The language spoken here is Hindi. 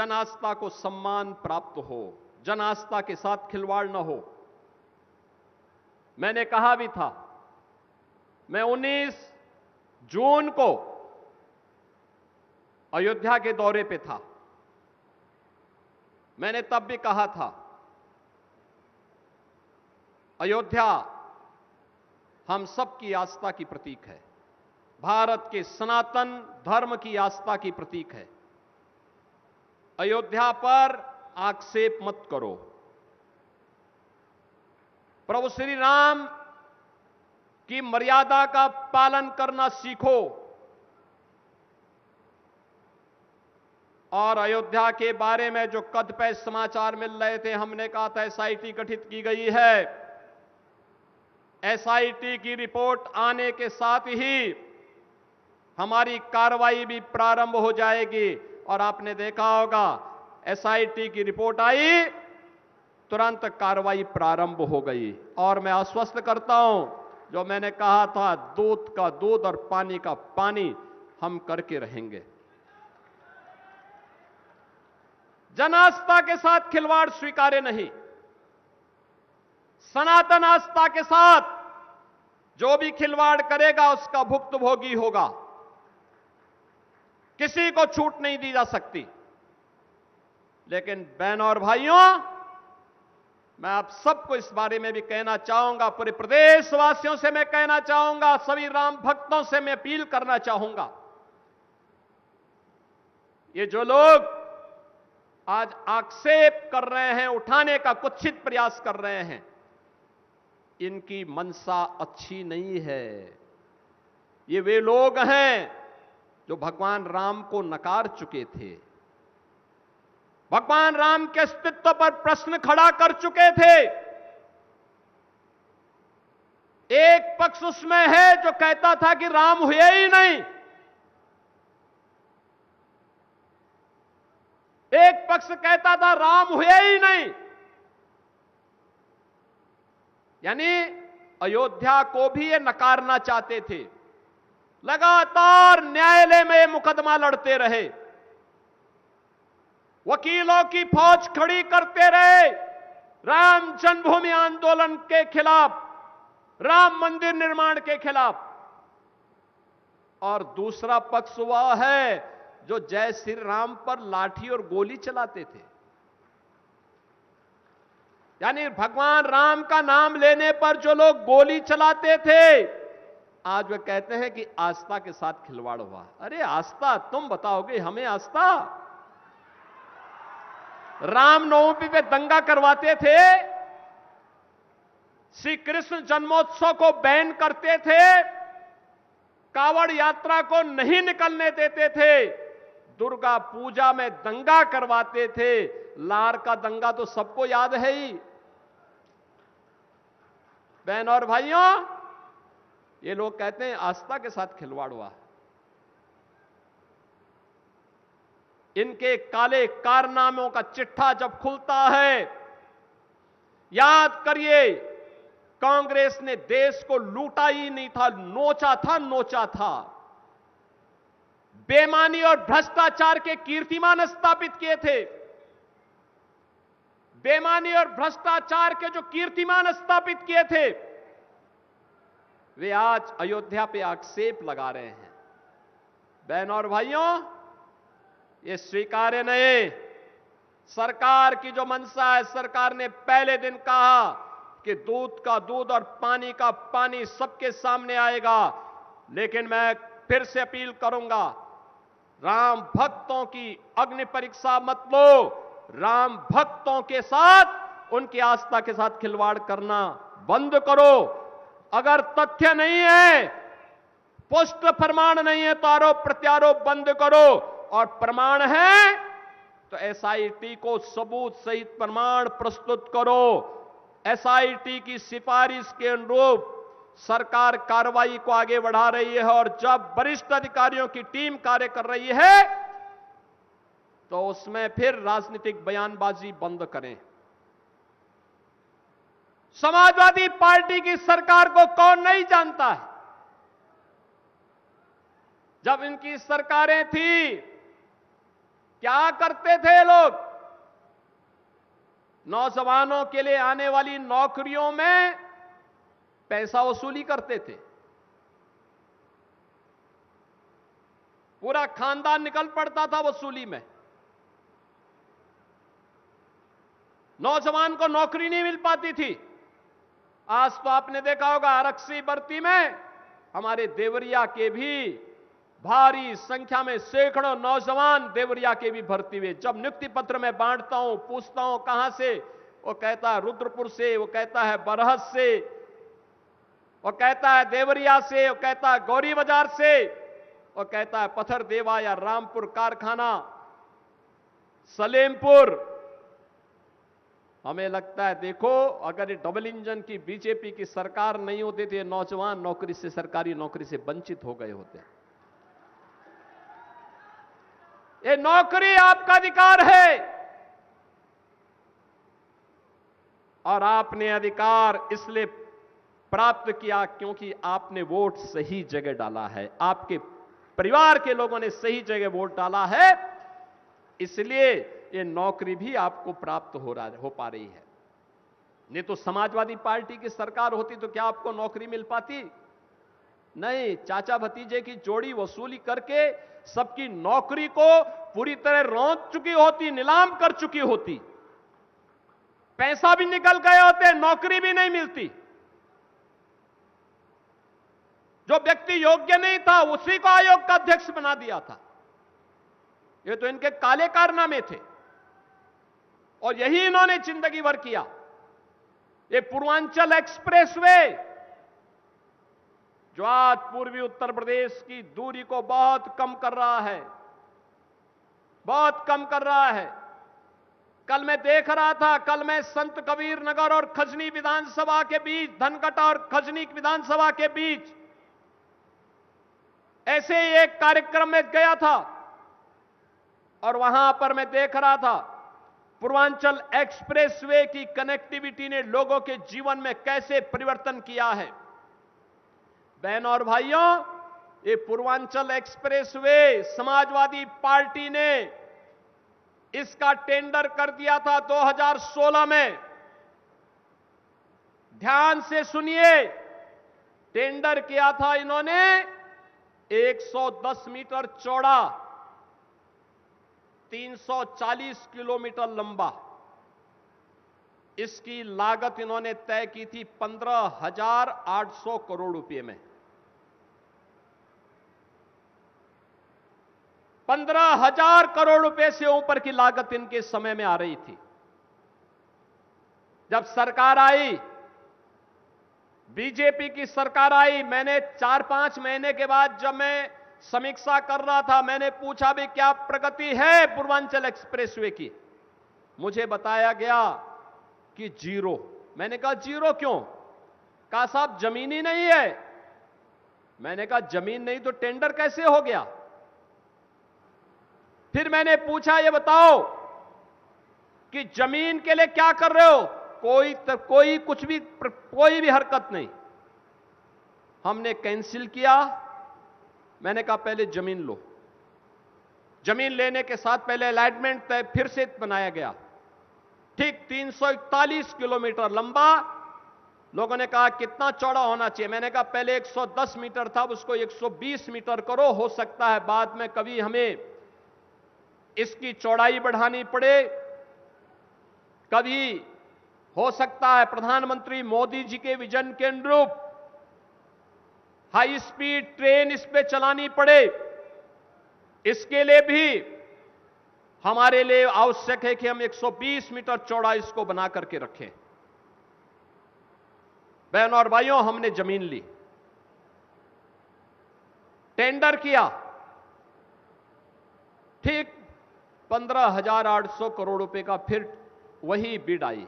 जन आस्था को सम्मान प्राप्त हो, जन आस्था के साथ खिलवाड़ न हो। मैंने कहा भी था, मैं 19 जून को अयोध्या के दौरे पे था। मैंने तब भी कहा था, अयोध्या हम सबकी आस्था की प्रतीक है, भारत के सनातन धर्म की आस्था की प्रतीक है। अयोध्या पर आक्षेप मत करो। प्रभु श्री राम की मर्यादा का पालन करना सीखो और अयोध्या के बारे में जो कतिपय समाचार मिल रहे थे, हमने कहा था एसआईटी गठित की गई है। एसआईटी की रिपोर्ट आने के साथ ही हमारी कार्रवाई भी प्रारंभ हो जाएगी। और आपने देखा होगा, एसआईटी की रिपोर्ट आई, तुरंत कार्रवाई प्रारंभ हो गई। और मैं आश्वस्त करता हूं, जो मैंने कहा था, दूध का दूध और पानी का पानी हम करके रहेंगे। जन आस्था के साथ खिलवाड़ स्वीकार्य नहीं। सनातन आस्था के साथ जो भी खिलवाड़ करेगा उसका भुक्तभोगी होगा। किसी को छूट नहीं दी जा सकती। लेकिन बहनों और भाइयों, मैं आप सबको इस बारे में भी कहना चाहूंगा, पूरे प्रदेशवासियों से मैं कहना चाहूंगा, सभी राम भक्तों से मैं अपील करना चाहूंगा, ये जो लोग आज आक्षेप कर रहे हैं, उठाने का कुत्सित प्रयास कर रहे हैं, इनकी मंशा अच्छी नहीं है। ये वे लोग हैं जो भगवान राम को नकार चुके थे, भगवान राम के अस्तित्व पर प्रश्न खड़ा कर चुके थे। एक पक्ष उसमें है जो कहता था कि राम हुए ही नहीं, एक पक्ष कहता था राम हुए ही नहीं। यानी अयोध्या को भी ये नकारना चाहते थे। लगातार न्यायालय में मुकदमा लड़ते रहे, वकीलों की फौज खड़ी करते रहे राम जन्मभूमि आंदोलन के खिलाफ, राम मंदिर निर्माण के खिलाफ। और दूसरा पक्ष वह है जो जय श्री राम पर लाठी और गोली चलाते थे। यानी भगवान राम का नाम लेने पर जो लोग गोली चलाते थे, आज वे कहते हैं कि आस्था के साथ खिलवाड़ हुआ। अरे आस्था तुम बताओगे हमें आस्था? रामनवमी पे दंगा करवाते थे, श्री कृष्ण जन्मोत्सव को बैन करते थे, कावड़ यात्रा को नहीं निकलने देते थे, दुर्गा पूजा में दंगा करवाते थे। लार का दंगा तो सबको याद है ही। बहन और भाइयों, ये लोग कहते हैं आस्था के साथ खिलवाड़ हुआ। इनके काले कारनामों का चिट्ठा जब खुलता है, याद करिए, कांग्रेस ने देश को लूटा ही नहीं था, नोचा था। बेईमानी और भ्रष्टाचार के कीर्तिमान स्थापित किए थे। बेईमानी और भ्रष्टाचार के जो कीर्तिमान स्थापित किए थे, वे आज अयोध्या पे आक्षेप लगा रहे हैं। बहनों और भाइयों, ये स्वीकार्य नहीं। सरकार की जो मंशा है, सरकार ने पहले दिन कहा कि दूध का दूध और पानी का पानी सबके सामने आएगा। लेकिन मैं फिर से अपील करूंगा, राम भक्तों की अग्नि परीक्षा मत लो। राम भक्तों के साथ, उनकी आस्था के साथ खिलवाड़ करना बंद करो। अगर तथ्य नहीं है, पुष्ट प्रमाण नहीं है, तो आरोप प्रत्यारोप बंद करो। और प्रमाण है तो एसआईटी को सबूत सहित प्रमाण प्रस्तुत करो। एसआईटी की सिफारिश के अनुरूप सरकार कार्रवाई को आगे बढ़ा रही है। और जब वरिष्ठ अधिकारियों की टीम कार्य कर रही है, तो उसमें फिर राजनीतिक बयानबाजी बंद करें। समाजवादी पार्टी की सरकार को कौन नहीं जानता है? जब इनकी सरकारें थी, क्या करते थे ये लोग? नौजवानों के लिए आने वाली नौकरियों में पैसा वसूली करते थे। पूरा खानदान निकल पड़ता था वसूली में। नौजवान को नौकरी नहीं मिल पाती थी। आज तो आपने देखा होगा आरक्षी भर्ती में हमारे देवरिया के भी भारी संख्या में सैकड़ों नौजवान देवरिया के भी भर्ती हुए। जब नियुक्ति पत्र में बांटता हूं, पूछता हूं कहां से, वो कहता है रुद्रपुर से, वो कहता है बरहज से, वो कहता है देवरिया से, वो कहता है गौरी बाजार से, वो कहता है पत्थर देवा या रामपुर कारखाना, सलेमपुर। हमें लगता है देखो, अगर ये डबल इंजन की बीजेपी की सरकार नहीं होती तो ये नौजवान नौकरी से, सरकारी नौकरी से वंचित हो गए होते। ये नौकरी आपका अधिकार है और आपने अधिकार इसलिए प्राप्त किया क्योंकि आपने वोट सही जगह डाला है, आपके परिवार के लोगों ने सही जगह वोट डाला है, इसलिए ये नौकरी भी आपको प्राप्त हो पा रही है। नहीं तो समाजवादी पार्टी की सरकार होती तो क्या आपको नौकरी मिल पाती? नहीं, चाचा भतीजे की जोड़ी वसूली करके सबकी नौकरी को पूरी तरह रौंद चुकी होती, नीलाम कर चुकी होती, पैसा भी निकल गए होते, नौकरी भी नहीं मिलती। जो व्यक्ति योग्य नहीं था उसी को आयोग का अध्यक्ष बना दिया था। ये तो इनके काले कारनामे थे और यही इन्होंने जिंदगी भर किया। ये पूर्वांचल एक्सप्रेसवे जो आज पूर्वी उत्तर प्रदेश की दूरी को बहुत कम कर रहा है, बहुत कम कर रहा है। कल मैं देख रहा था, कल मैं संत कबीर नगर और खजनी विधानसभा के बीच, धनकटा और खजनी विधानसभा के बीच ऐसे ही एक कार्यक्रम में गया था और वहां पर मैं देख रहा था पूर्वांचल एक्सप्रेसवे की कनेक्टिविटी ने लोगों के जीवन में कैसे परिवर्तन किया है। बहनों और भाइयों, ये पूर्वांचल एक्सप्रेसवे समाजवादी पार्टी ने इसका टेंडर कर दिया था 2016 में। ध्यान से सुनिए, टेंडर किया था इन्होंने 110 मीटर चौड़ा, 340 किलोमीटर लंबा। इसकी लागत इन्होंने तय की थी 15,800 करोड़ रुपए में। 15,000 करोड़ रुपए से ऊपर की लागत इनके समय में आ रही थी। जब सरकार आई, बीजेपी की सरकार आई, मैंने 4-5 महीने के बाद जब मैं समीक्षा कर रहा था, मैंने पूछा भी क्या प्रगति है पूर्वांचल एक्सप्रेसवे की। मुझे बताया गया कि जीरो। मैंने कहा जीरो क्यों? कहा साहब जमीन ही नहीं है। मैंने कहा जमीन नहीं तो टेंडर कैसे हो गया? फिर मैंने पूछा ये बताओ कि जमीन के लिए क्या कर रहे हो? कोई भी हरकत नहीं। हमने कैंसिल किया। मैंने कहा पहले जमीन लो। जमीन लेने के साथ पहले अलॉटमेंट तय फिर से बनाया गया, ठीक 341 किलोमीटर लंबा। लोगों ने कहा कितना चौड़ा होना चाहिए? मैंने कहा पहले 110 मीटर था, उसको 120 मीटर करो। हो सकता है बाद में कभी हमें इसकी चौड़ाई बढ़ानी पड़े, कभी हो सकता है प्रधानमंत्री मोदी जी के विजन के अनुरूप हाई स्पीड ट्रेन इस पे चलानी पड़े। इसके लिए भी हमारे लिए आवश्यक है कि हम 120 मीटर चौड़ा इसको बना करके रखें। बहनों और भाइयों, हमने जमीन ली, टेंडर किया, ठीक 15,800 करोड़ रुपए का फिर वही बिड आई।